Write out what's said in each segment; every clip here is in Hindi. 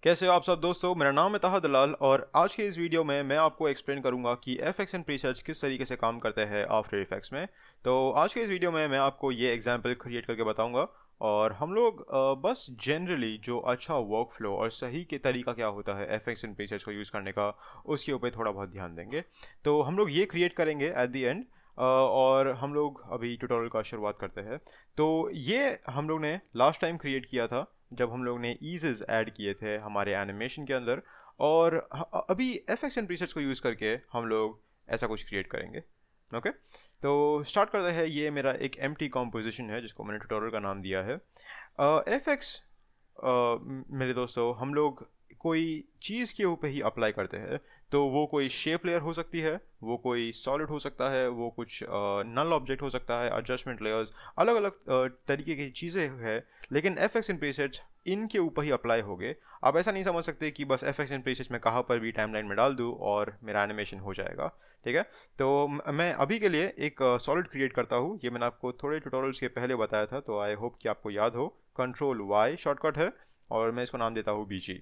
कैसे हो आप सब दोस्तों। मेरा नाम है ताहा दलाल और आज के इस वीडियो में मैं आपको एक्सप्लेन करूंगा कि एफएक्स एंड प्रीसेट्स किस तरीके से काम करते हैं आफ्टर इफेक्ट्स में। तो आज के इस वीडियो में मैं आपको ये एग्जांपल क्रिएट करके बताऊंगा और हम लोग बस जनरली जो अच्छा वर्क फ्लो और सही के तरीका क्या होता है एफएक्स एंड प्रीसेट्स को यूज़ करने का, उसके ऊपर थोड़ा बहुत ध्यान देंगे। तो हम लोग ये क्रिएट करेंगे एट द एंड और हम लोग अभी ट्यूटोरियल का शुरुआत करते हैं। तो ये हम लोग ने लास्ट टाइम क्रिएट किया था जब हम लोग ने ईजेस ऐड किए थे हमारे एनिमेशन के अंदर, और अभी एफएक्स एंड प्रीसेट्स को यूज़ करके हम लोग ऐसा कुछ क्रिएट करेंगे। ओके, तो स्टार्ट करते हैं। ये मेरा एक एम्प्टी कॉम्पोजिशन है जिसको मैंने ट्यूटोरियल का नाम दिया है एफएक्स। मेरे दोस्तों, हम लोग कोई चीज़ के ऊपर ही अप्लाई करते हैं, तो वो कोई शेप लेयर हो सकती है, वो कोई सॉलिड हो सकता है, वो कुछ नल ऑब्जेक्ट हो सकता है, एडजस्टमेंट लेयर्स, अलग अलग तरीके की चीज़ें हैं। लेकिन एफएक्स एंड प्रीसेट्स इनके ऊपर ही अप्लाई होंगे। आप ऐसा नहीं समझ सकते कि बस एफएक्स एंड प्रीसेट्स में कहाँ पर भी टाइमलाइन में डाल दूँ और मेरा एनिमेशन हो जाएगा। ठीक है, तो मैं अभी के लिए एक सॉलिड क्रिएट करता हूँ। ये मैंने आपको थोड़े ट्यूटोरियल्स के पहले बताया था, तो आई होप कि आपको याद हो। कंट्रोल वाई शॉर्टकट है और मैं इसको नाम देता हूँ बीजी।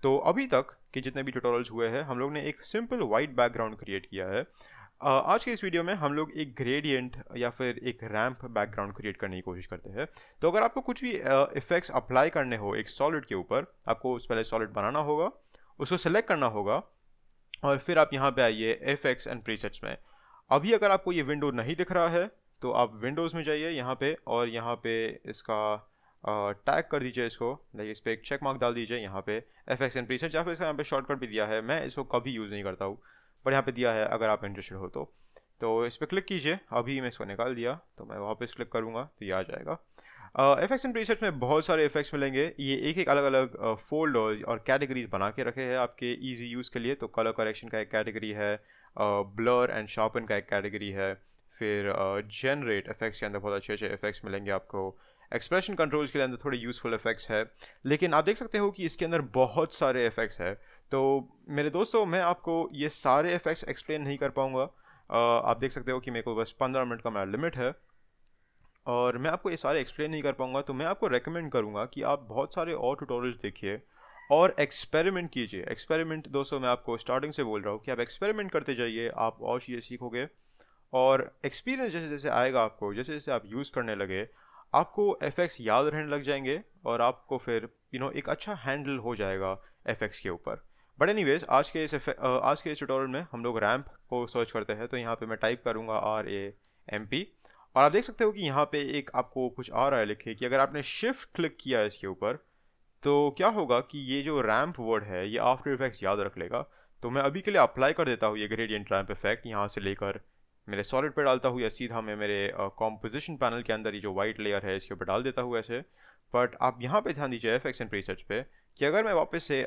तो अभी तक के जितने भी ट्यूटोरियल्स हुए हैं हम लोग ने एक सिंपल वाइट बैकग्राउंड क्रिएट किया है। आज के इस वीडियो में हम लोग एक ग्रेडियंट या फिर एक रैंप बैकग्राउंड क्रिएट करने की कोशिश करते हैं। तो अगर आपको कुछ भी इफेक्ट्स अप्लाई करने हो एक सॉलिड के ऊपर, आपको उस पहले सॉलिड बनाना होगा, उसको सेलेक्ट करना होगा और फिर आप यहाँ पे आइए इफेक्ट्स एंड प्रीसेट्स में। अभी अगर आपको ये विंडो नहीं दिख रहा है तो आप विंडोज़ में जाइए यहाँ पे, और यहाँ पे इसका टैग कर दीजिए इसको, लाइक इस पर एक चेक मार्क डाल दीजिए यहाँ पे एफएक्स एंड प्रीसेट्स, या फिर इसका यहाँ पे शॉर्टकट भी दिया है। मैं इसको कभी यूज़ नहीं करता हूँ पर यहाँ पे दिया है, अगर आप इंटरेस्टेड हो तो इस पर क्लिक कीजिए। अभी मैं इसको निकाल दिया तो मैं वापस क्लिक करूँगा तो ये आ जाएगा। इफेक्ट्स एंड प्रीसेट्स में बहुत सारे इफेक्ट्स मिलेंगे। ये एक एक अलग अलग फोल्डर और कैटेगरीज बना के रखे हैं आपके इजी यूज़ के लिए। तो कलर करेक्शन का एक कैटेगरी है, ब्लर एंड शार्पन का एक कैटेगरी है, फिर जनरेट इफेक्ट्स के अंदर बहुत अच्छे अच्छे इफेक्ट्स मिलेंगे आपको। एक्सप्रेशन कंट्रोल्स के अंदर थोड़े यूज़फुल इफेक्ट्स है। लेकिन आप देख सकते हो कि इसके अंदर बहुत सारे इफेक्ट्स है। तो मेरे दोस्तों, मैं आपको ये सारे इफेक्ट्स एक्सप्लेन नहीं कर पाऊँगा। आप देख सकते हो कि मेरे को बस 15 मिनट का मेरा लिमिट है और मैं आपको ये सारे एक्सप्लेन नहीं कर पाऊंगा। तो मैं आपको रेकमेंड करूंगा कि आप बहुत सारे और ट्यूटोरियल्स देखिए और एक्सपेरिमेंट कीजिए। एक्सपेरिमेंट दोस्तों, मैं आपको स्टार्टिंग से बोल रहा हूँ कि आप एक्सपेरिमेंट करते जाइए, आप और चीज़ें सीखोगे और एक्सपीरियंस जैसे जैसे आएगा आपको, जैसे जैसे आप यूज़ करने लगे, आपको एफएक्ट्स याद रहने लग जाएंगे और आपको फिर एक अच्छा हैंडल हो जाएगा एफएक्ट्स के ऊपर। बट एनीवेज, आज के इस ट्यूटोरियल में हम लोग रैम्प को सर्च करते हैं। तो यहाँ पे मैं टाइप करूँगा RAMP, और आप देख सकते हो कि यहाँ पे एक आपको कुछ आ रहा है लिखे कि अगर आपने शिफ्ट क्लिक किया है इसके ऊपर तो क्या होगा कि ये जो रैम्प वर्ड है ये आफ्टर इफेक्ट्स याद रख लेगा। तो मैं अभी के लिए अप्लाई कर देता हूँ ये ग्रेडियंट रैम्प इफेक्ट, यहाँ से लेकर मेरे सॉलिड पे डालता हूँ या सीधा मैं मेरे कॉम्पोजिशन पैनल के अंदर ये जो वाइट लेयर है इसके ऊपर डाल देता हूँ ऐसे। बट आप यहाँ पे ध्यान दीजिए एफएक्ट्स एंड प्रीसेट्स पे कि अगर मैं वापस से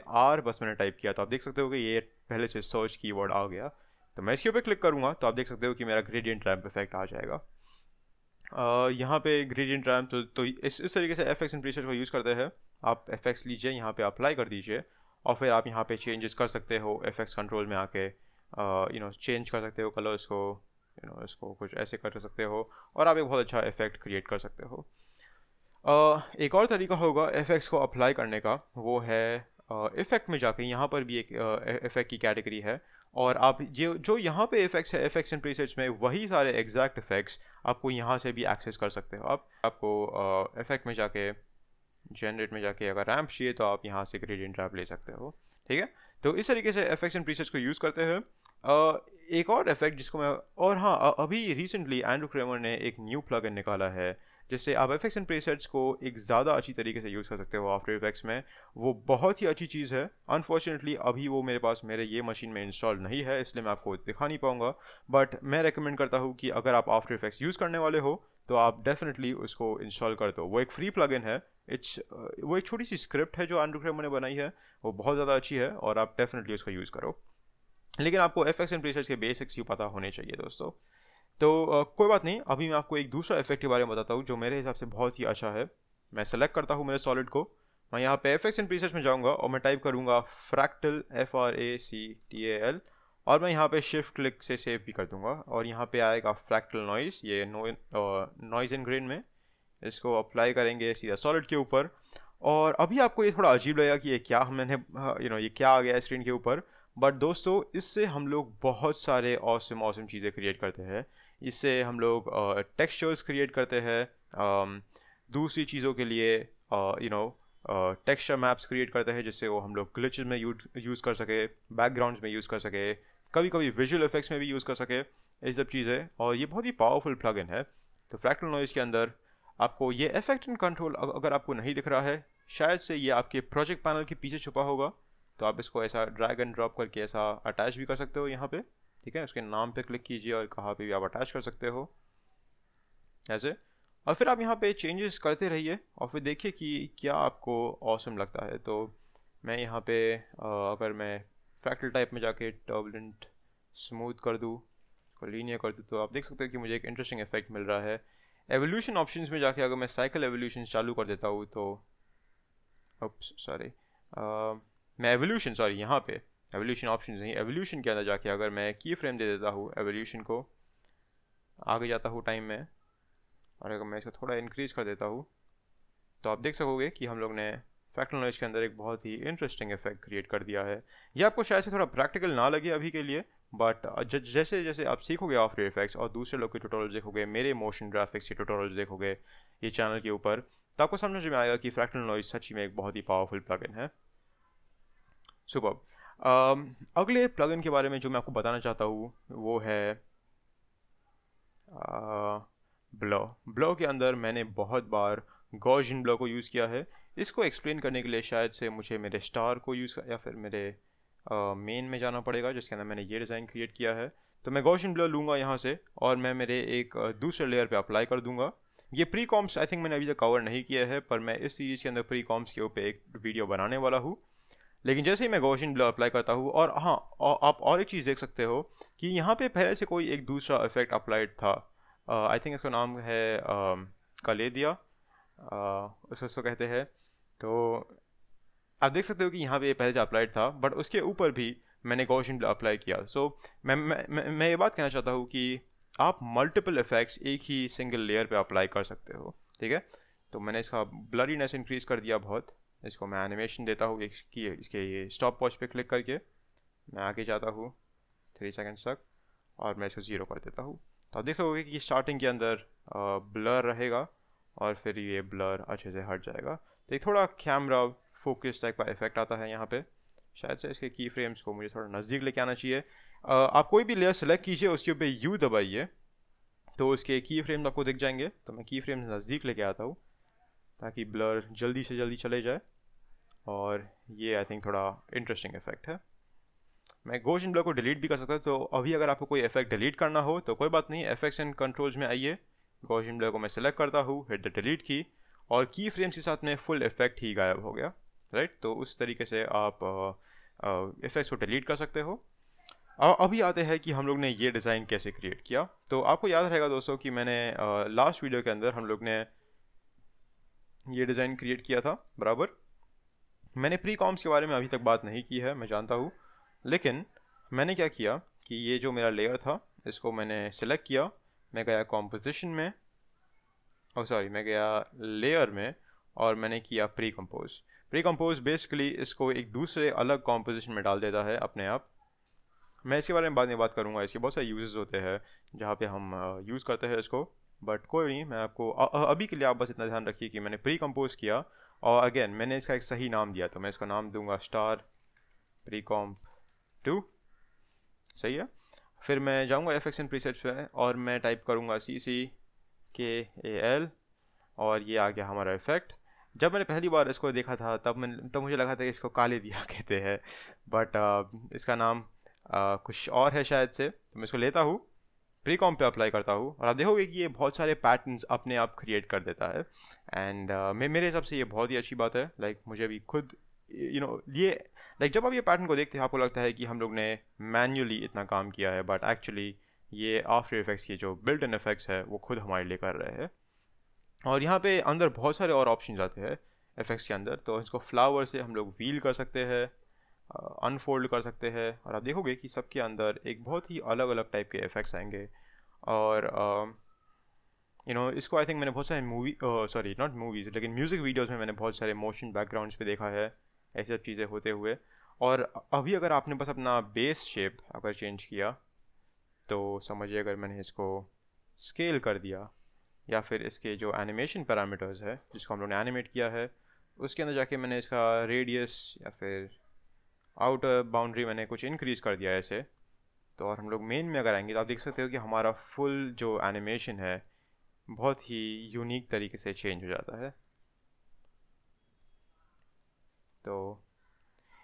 बस मैंने टाइप किया तो आप देख सकते हो कि ये पहले से सर्च कीवर्ड आ गया। तो मैं इसके ऊपर क्लिक करूँगा तो आप देख सकते हो कि मेरा ग्रेडियंट रैम्प इफेक्ट आ जाएगा। यहाँ पे ग्रेडियंट रैम्प, तो इस तरीके से एफएक्स एंड प्रीसेट को यूज़ करते हैं। आप एफएक्स लीजिए, यहाँ पे अप्लाई कर दीजिए और फिर आप यहाँ पे चेंजेस कर सकते हो एफएक्स कंट्रोल में आके। चेंज कर सकते हो कलर्स को, इसको कुछ ऐसे कर सकते हो और आप एक बहुत अच्छा इफेक्ट क्रिएट कर सकते हो। एक और तरीका होगा एफएक्स को अप्लाई करने का, वो है इफेक्ट में जाके यहाँ पर भी एक इफेक्ट की कैटेगरी है और आप जो यहाँ पे इफेक्ट्स है एफएक्स एंड प्रीसेट्स में, वही सारे एग्जैक्ट इफेक्ट्स आपको यहाँ से भी एक्सेस कर सकते हो। आपको इफेक्ट में जाके, जनरेट में जाके अगर रैम्प चाहिए तो आप यहाँ से ग्रेडियंट रैम्प ले सकते हो। ठीक है, तो इस तरीके से इफेक्ट्स एंड प्रीसेट्स को यूज़ करते हैं। एक और इफेक्ट जिसको मैं, और हाँ, अभी रिसेंटली एंड्रू क्रेमर ने एक न्यू प्लगइन निकाला है जिससे आप इफेक्ट्स एंड प्रीसेट्स को एक ज़्यादा अच्छी तरीके से यूज़ कर सकते हो आफ्टर इफेक्ट्स में। वो बहुत ही अच्छी चीज़ है। अनफॉर्चुनेटली अभी वो मेरे पास मेरे ये मशीन में इंस्टॉल नहीं है, इसलिए मैं आपको दिखा नहीं पाऊंगा। बट मैं रेकमेंड करता हूँ कि अगर आप आफ्टर इफेक्ट्स यूज़ करने वाले हो तो आप डेफिनेटली उसको इंस्टॉल कर दो। वो एक फ्री प्लगइन है। वो एक छोटी सी स्क्रिप्ट है जो एंड्रू क्रेमर ने बनाई है, वो बहुत ज़्यादा अच्छी है और आप डेफिनेटली उसको यूज़ करो। लेकिन आपको एफएक्स एंड प्रीसेट्स के बेसिक्स भी पता होने चाहिए दोस्तों। तो कोई बात नहीं, अभी मैं आपको एक दूसरा इफेक्ट के बारे में बताता हूँ जो मेरे हिसाब से बहुत ही अच्छा है। मैं सेलेक्ट करता हूँ मेरे सॉलिड को, मैं यहाँ पे एफएक्स एंड प्रीसेट्स में जाऊँगा और मैं टाइप करूँगा फ्रैक्टल FRACTAL, और मैं यहाँ पे शिफ्ट क्लिक से सेव भी कर दूँगा और यहाँ पे आएगा फ्रैक्टल नॉइज़, ये नॉइज़ इन ग्रेन में। इसको अप्लाई करेंगे सीधा सॉलिड के ऊपर और अभी आपको ये थोड़ा अजीब लगेगा कि ये क्या मैंने ये क्या आ गया स्क्रीन के ऊपर, बट दोस्तों इससे हम लोग बहुत सारे ऑसम ऑसम चीज़ें क्रिएट करते हैं। इससे हम लोग टेक्सचर्स क्रिएट करते हैं, दूसरी चीज़ों के लिए टेक्सचर मैप्स क्रिएट करते हैं जिससे वो हम लोग ग्लिचेस में यूज़ कर सके, बैकग्राउंड्स में यूज़ कर सके, कभी कभी विजुअल इफेक्ट्स में भी यूज़ कर सके, ये सब चीज़ें। और ये बहुत ही पावरफुल प्लगइन है। तो फ्रैक्टल नॉइज़ के अंदर आपको ये इफेक्ट एंड कंट्रोल अगर आपको नहीं दिख रहा है, शायद से ये आपके प्रोजेक्ट पैनल के पीछे छुपा होगा। तो आप इसको ऐसा ड्रैग एंड ड्रॉप करके ऐसा अटैच भी कर सकते हो यहाँ पे, ठीक है। उसके नाम पे क्लिक कीजिए और कहाँ पे भी आप अटैच कर सकते हो ऐसे। और फिर आप यहाँ पे चेंजेस करते रहिए और फिर देखिए कि क्या आपको ऑसम लगता है। तो मैं यहाँ पे अगर मैं फ्रैक्टल टाइप में जाके टर्बुलेंट स्मूथ कर दूँ, लीनियर कर दूँ, तो आप देख सकते हो कि मुझे एक इंटरेस्टिंग इफेक्ट मिल रहा है। एवोल्यूशन ऑप्शंस में जाके अगर मैं साइकिल एवोल्यूशन चालू कर देता हूँ तो सॉरी मैं एवोल्यूशन सॉरी यहाँ पे एवोल्यूशन ऑप्शन नहीं, एवोल्यूशन के अंदर जाके अगर मैं की फ्रेम दे देता हूँ एवोल्यूशन को, आगे जाता हूँ टाइम में, और अगर मैं इसको थोड़ा इंक्रीज कर देता हूँ तो आप देख सकोगे कि हम लोग ने फ्रैक्टल नॉइज़ के अंदर एक बहुत ही इंटरेस्टिंग इफेक्ट क्रिएट कर दिया है। ये आपको शायद से थोड़ा प्रैक्टिकल ना लगे अभी के लिए, बट जैसे जैसे आप सीखोगे आफ्टर इफेक्ट्स और दूसरे लोग के ट्यूटोरियल्स देखोगे, मेरे मोशन ग्राफिक्स के ट्यूटोरियल्स देखोगे ये चैनल के ऊपर, तो आपको समझ में आएगा कि फ्रैक्टल नॉइज़ सच में एक बहुत ही पावरफुल प्लगइन है। सुपर। अगले प्लगइन के बारे में जो मैं आपको बताना चाहता हूँ वो है ब्लो। ब्लो के अंदर मैंने बहुत बार गॉसियन ब्लो को यूज़ किया है। इसको एक्सप्लेन करने के लिए शायद से मुझे मेरे स्टार को यूज़ या फिर मेरे मेन में जाना पड़ेगा जिसके अंदर मैंने ये डिज़ाइन क्रिएट किया है। तो मैं गॉसियन ब्लो लूँगा यहाँ से और मैं मेरे एक दूसरे लेयर पे अप्लाई कर दूँगा। ये प्री कॉम्स आई थिंक मैंने अभी तक कवर नहीं किया है, पर मैं इस सीरीज़ के अंदर प्री कॉम्स के ऊपर एक वीडियो बनाने वाला हूँ। लेकिन जैसे ही मैं गॉसियन ब्लो अप्लाई करता हूँ, और हाँ, आप और एक चीज़ देख सकते हो कि यहाँ पे पहले से कोई एक दूसरा इफेक्ट अप्लाइड था। आई थिंक इसका नाम है कलेदिया, उसको कहते हैं। तो आप देख सकते हो कि यहाँ पे पहले से अप्लाइड था, बट उसके ऊपर भी मैंने गॉसियन ब्लो अप्लाई किया। सो मैं ये बात कहना चाहता हूँ कि आप मल्टीपल इफेक्ट्स एक ही सिंगल लेयर पे अप्लाई कर सकते हो, ठीक है। तो मैंने इसका ब्लरीनेस इंक्रीज़ कर दिया बहुत। इसको मैं एनिमेशन देता हूँ इसके ये स्टॉप वॉच पे क्लिक करके मैं आगे जाता हूँ 3 सेकेंड्स तक और मैं इसको ज़ीरो कर देता हूँ। तो आप देख सकोगे कि स्टार्टिंग के अंदर ब्लर रहेगा और फिर ये ब्लर अच्छे से हट जाएगा। तो एक थोड़ा कैमरा फोकस टाइप का इफेक्ट आता है यहाँ पे। शायद से इसके की फ्रेम्स को मुझे थोड़ा नज़दीक लेके आना चाहिए। आप कोई भी लेयर सेलेक्ट कीजिए, उसके ऊपर यू दबाइए तो उसके की फ्रेम्स आपको दिख जाएंगे। तो मैं की फ्रेम्स नज़दीक लेके आता हूँ ताकि ब्लर जल्दी से जल्दी चले जाए, और ये आई थिंक थोड़ा इंटरेस्टिंग इफेक्ट है। मैं गॉसियन ब्लो को डिलीट भी कर सकता हूँ। तो अभी अगर आपको कोई इफेक्ट डिलीट करना हो तो कोई बात नहीं, इफेक्ट्स एंड कंट्रोल्स में आइए, गॉसियन ब्लो को मैं सेलेक्ट करता हूँ, हिट द डिलीट की, और की फ्रेम्स के साथ में फुल इफेक्ट ही गायब हो गया, राइट। तो उस तरीके से आप इफेक्ट्स को डिलीट कर सकते हो। अभी आते हैं कि हम लोग ने ये डिज़ाइन कैसे क्रिएट किया। तो आपको याद रहेगा दोस्तों कि मैंने लास्ट वीडियो के अंदर हम लोग ने ये डिज़ाइन क्रिएट किया था बराबर। मैंने प्री कॉम्स के बारे में अभी तक बात नहीं की है, मैं जानता हूँ, लेकिन मैंने क्या किया कि ये जो मेरा लेयर था इसको मैंने सेलेक्ट किया, मैं गया कॉम्पोजिशन में, और सॉरी मैं गया लेयर में, और मैंने किया pre compose. Pre compose basically इसको एक दूसरे अलग कॉम्पोजिशन में डाल देता है अपने आप। मैं इसके बारे में बाद में बात करूँगा, इसके बहुत सारे यूजेस होते हैं जहाँ पे हम यूज़ करते हैं इसको, बट कोई नहीं। मैं आपको अभी के लिए आप बस इतना ध्यान रखिए कि मैंने प्री कंपोज किया, और अगेन मैंने इसका एक सही नाम दिया, तो मैं इसका नाम दूंगा स्टार प्री कॉम्प 2, सही है। फिर मैं जाऊंगा एफएक्स एंड प्रीसेट्स पे और मैं टाइप करूंगा CCKAL, और ये आ गया हमारा इफेक्ट। जब मैंने पहली बार इसको देखा था तब मुझे लगा था कि इसको काले दिया कहते हैं, बट इसका नाम कुछ और है शायद से। तो मैं इसको लेता हूँ, प्री कॉम पे अप्लाई करता हूँ, और आप देखोगे कि ये बहुत सारे पैटर्न्स अपने आप क्रिएट कर देता है। एंड मेरे हिसाब से ये बहुत ही अच्छी बात है। लाइक मुझे भी खुद ये लाइक जब आप ये पैटर्न को देखते हैं आपको लगता है कि हम लोग ने मैन्युअली इतना काम किया है, बट एक्चुअली ये आफ्टर इफेक्ट्स के जो बिल्ट इन इफेक्ट्स है वो खुद हमारे लिए कर रहे हैं। और यहाँ पे अंदर बहुत सारे और ऑप्शन आते हैं इफेक्ट्स के अंदर। तो इसको फ्लावर से हम लोग व्हील कर सकते हैं, अनफोल्ड कर सकते हैं, और आप देखोगे कि सबके अंदर एक बहुत ही अलग अलग टाइप के इफ़ेक्ट्स आएंगे। और इसको आई थिंक मैंने बहुत सारे सॉरी नॉट मूवीज़ लेकिन म्यूज़िक वीडियोज़ में मैंने बहुत सारे मोशन बैकग्राउंड्स पे देखा है, ऐसी सब चीज़ें होते हुए। और अभी अगर आपने बस अपना बेस शेप अगर चेंज किया, तो समझिए अगर मैंने इसको स्केल कर दिया, या फिर इसके जो एनिमेशन पैरामीटर्स है जिसको हम लोग ने एनिमेट किया है, उसके अंदर जाके मैंने इसका रेडियस या फिर आउटर बाउंड्री मैंने कुछ इंक्रीज़ कर दिया ऐसे, तो और हम लोग मेन में अगर आएंगे तो आप देख सकते हो कि हमारा फुल जो एनिमेशन है बहुत ही यूनिक तरीके से चेंज हो जाता है। तो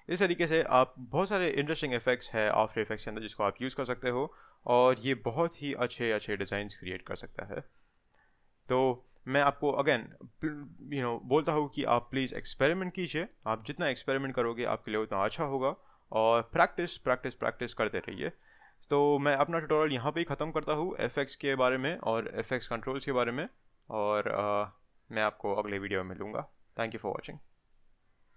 इस तरीके से आप बहुत सारे इंटरेस्टिंग इफेक्ट्स है आफ्टर इफेक्ट्स के अंदर जिसको आप यूज़ कर सकते हो, और ये बहुत ही अच्छे अच्छे डिज़ाइंस क्रिएट कर सकता है। तो मैं आपको अगेन बोलता हूँ कि आप प्लीज़ एक्सपेरिमेंट कीजिए। आप जितना एक्सपेरिमेंट करोगे आपके लिए उतना अच्छा होगा, और प्रैक्टिस प्रैक्टिस प्रैक्टिस करते रहिए। तो मैं अपना ट्यूटोरियल यहाँ पे ही ख़त्म करता हूँ एफएक्स के बारे में और एफएक्स कंट्रोल्स के बारे में, और मैं आपको अगले वीडियो में मिलूँगा। Thank you for watching.